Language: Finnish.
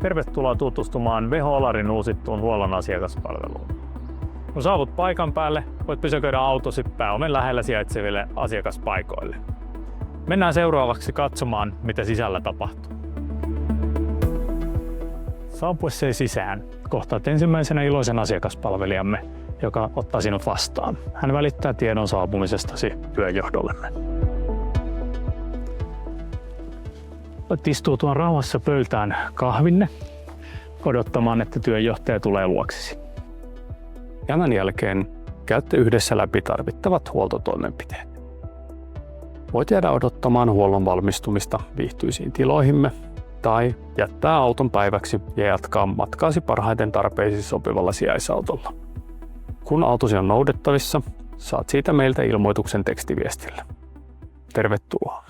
Tervetuloa tutustumaan Veho Olarin uusittuun huollon asiakaspalveluun. Kun saavut paikan päälle, voit pysäköidä autosi pääomen lähellä sijaitseville asiakaspaikoille. Mennään seuraavaksi katsomaan, mitä sisällä tapahtuu. Saapuessasi sisään kohtaat ensimmäisenä iloisen asiakaspalvelijamme, joka ottaa sinut vastaan. Hän välittää tiedon saapumisestasi työnjohdollemme. Voit istua tuon rauhassa pöytään kahvinne odottamaan, että työnjohtaja tulee luoksesi. Tämän jälkeen käytte yhdessä läpi tarvittavat huoltotoimenpiteet. Voit jäädä odottamaan huollon valmistumista viihtyisiin tiloihimme tai jättää auton päiväksi ja jatkaa matkaasi parhaiten tarpeisiin sopivalla sijaisautolla. Kun autosi on noudettavissa, saat siitä meiltä ilmoituksen tekstiviestillä. Tervetuloa!